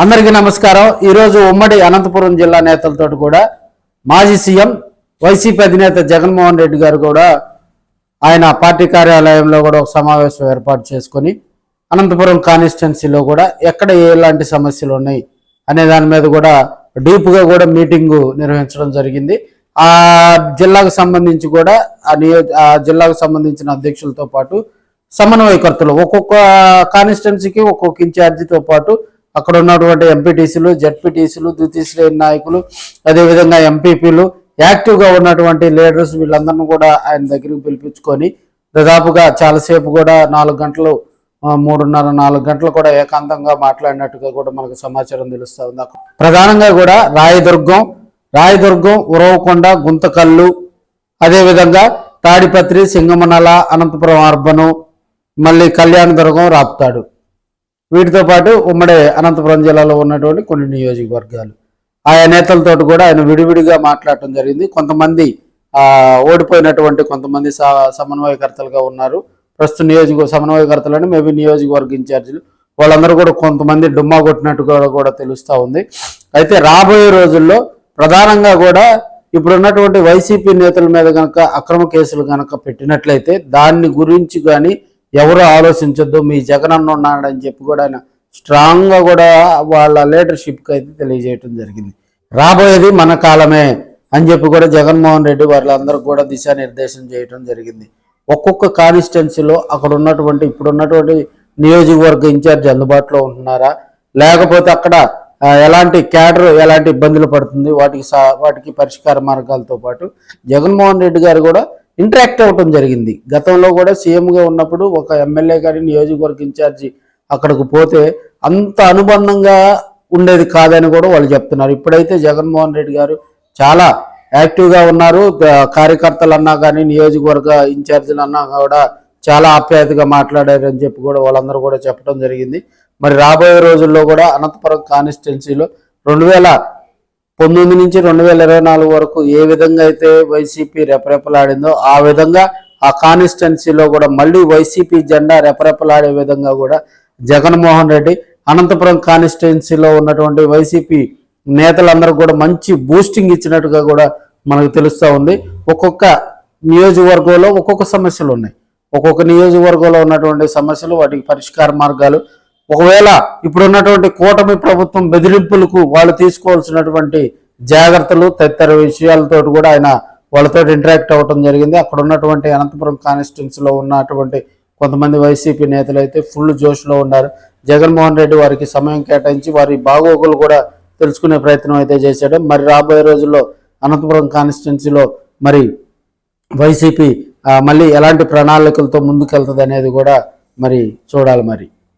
అందరికీ నమస్కారం। ఈరోజు ఉమ్మడి అనంతపురం జిల్లా నేతలతో కూడా మాజీ సీఎం వైసీపీ అధినేత జగన్మోహన్ రెడ్డి గారు కూడా ఆయన పార్టీ కార్యాలయంలో కూడా ఒక సమావేశం ఏర్పాటు చేసుకొని అనంతపురం కాన్స్టిట్యున్సీలో కూడా ఎక్కడ ఎలాంటి సమస్యలు ఉన్నాయి అనే దాని మీద కూడా డీప్గా కూడా మీటింగ్ నిర్వహించడం జరిగింది। ఆ జిల్లాకు సంబంధించి కూడా ఆ జిల్లాకు సంబంధించిన అధ్యక్షులతో పాటు సమన్వయకర్తలు ఒక్కొక్క కాన్స్టిట్యున్సీకి ఒక్కొక్క ఇన్ఛార్జితో పాటు అక్కడ ఉన్నటువంటి ఎంపీటీసీలు జెడ్పీటీసీలు ద్వితీయ శ్రేణి నాయకులు అదేవిధంగా ఎంపీపీలు యాక్టివ్గా ఉన్నటువంటి లీడర్స్ వీళ్ళందరినీ కూడా ఆయన దగ్గరికి పిలిపించుకొని దాదాపుగా చాలాసేపు కూడా 4 గంటలు 3:30-4 గంటలు కూడా ఏకాంతంగా మాట్లాడినట్టుగా కూడా మనకు సమాచారం తెలుస్తూ ఉంది। ప్రధానంగా కూడా రాయదుర్గం ఉరవకొండ గుంతకల్లు అదేవిధంగా తాడిపత్రి సింగమనల అనంతపురం అర్బను మళ్ళీ కళ్యాణదుర్గం రాప్తాడు వీటితో పాటు ఉమ్మడి అనంతపురం జిల్లాలో ఉన్నటువంటి కొన్ని నియోజకవర్గాలు ఆయా నేతలతో కూడా ఆయన విడివిడిగా మాట్లాడటం జరిగింది। కొంతమంది ఓడిపోయినటువంటి కొంతమంది సమన్వయకర్తలుగా ఉన్నారు। ప్రస్తుత సమన్వయకర్తలని మేబీ నియోజకవర్గ ఇన్ఛార్జీలు వాళ్ళందరూ కూడా కొంతమంది డుమ్మా కొట్టినట్టుగా కూడా తెలుస్తూ ఉంది। అయితే రాబోయే రోజుల్లో ప్రధానంగా కూడా ఇప్పుడున్నటువంటి వైసీపీ నేతల మీద కనుక అక్రమ కేసులు కనుక పెట్టినట్లయితే దాన్ని గురించి కానీ ఎవరు ఆలోచించొద్దు, మీ జగన్ అన్న ఉన్నాడని చెప్పి కూడా ఆయన స్ట్రాంగ్గా కూడా వాళ్ళ లీడర్షిప్కి అయితే తెలియజేయటం జరిగింది। రాబోయేది మన కాలమే అని చెప్పి కూడా జగన్మోహన్ రెడ్డి వాళ్ళందరూ కూడా దిశానిర్దేశం చేయటం జరిగింది। ఒక్కొక్క కాన్స్టిట్యున్సీలో అక్కడ ఉన్నటువంటి ఇప్పుడున్నటువంటి నియోజకవర్గ ఇన్ఛార్జ్ అందుబాటులో ఉంటున్నారా, లేకపోతే అక్కడ ఎలాంటి క్యాడర్ ఎలాంటి ఇబ్బందులు పడుతుంది, వాటికి పరిష్కార మార్గాలతో పాటు జగన్మోహన్ రెడ్డి గారు కూడా ఇంటరాక్ట్ అవ్వటం జరిగింది। గతంలో కూడా సీఎంగా ఉన్నప్పుడు ఒక ఎమ్మెల్యే గారి నియోజకవర్గ ఇన్ఛార్జి అక్కడికి పోతే అంత అనుబంధంగా ఉండేది కాదని కూడా వాళ్ళు చెప్తున్నారు। ఇప్పుడైతే జగన్మోహన్ రెడ్డి గారు చాలా యాక్టివ్గా ఉన్నారు। కార్యకర్తలు అన్నా కానీ నియోజకవర్గ ఇన్ఛార్జీలు అన్నా కూడా చాలా ఆప్యాయతగా మాట్లాడారని చెప్పి కూడా వాళ్ళందరూ కూడా చెప్పడం జరిగింది। మరి రాబోయే రోజుల్లో కూడా అనంతపురం కాన్స్టిట్యున్సీలో 2019 నుంచి 2024 వరకు ఏ విధంగా అయితే వైసీపీ రెపరెపలాడిందో ఆ విధంగా ఆ కాన్స్టిట్యున్సీలో కూడా మళ్ళీ వైసీపీ జెండా రెపరెపలాడే విధంగా కూడా జగన్మోహన్ రెడ్డి అనంతపురం కాన్స్టిట్యున్సీలో ఉన్నటువంటి వైసీపీ నేతలందరూ కూడా మంచి బూస్టింగ్ ఇచ్చినట్టుగా కూడా మనకు తెలుస్తూ ఉంది। ఒక్కొక్క నియోజకవర్గంలో ఒక్కొక్క సమస్యలు ఉన్నాయి, ఒక్కొక్క నియోజకవర్గంలో ఉన్నటువంటి సమస్యలు వాటికి పరిష్కార మార్గాలు ఒకవేళ ఇప్పుడున్నటువంటి కూటమి ప్రభుత్వం బెదిరింపులకు వాళ్ళు తీసుకోవాల్సినటువంటి జాగ్రత్తలు తదితర విషయాలతో కూడా ఆయన వాళ్ళతో ఇంటరాక్ట్ అవ్వటం జరిగింది। అక్కడ ఉన్నటువంటి అనంతపురం కాన్స్టిట్యున్సీలో ఉన్నటువంటి కొంతమంది వైసీపీ నేతలు అయితే ఫుల్ జోష్లో ఉన్నారు। జగన్మోహన్ రెడ్డి వారికి సమయం కేటాయించి వారి బాగోగులు కూడా తెలుసుకునే ప్రయత్నం అయితే చేశాడు। మరి రాబోయే రోజుల్లో అనంతపురం కాన్స్టిట్యున్సీలో మరి వైసీపీ మళ్ళీ ఎలాంటి ప్రణాళికలతో ముందుకెళ్తుంది అనేది కూడా మరి చూడాలి మరి।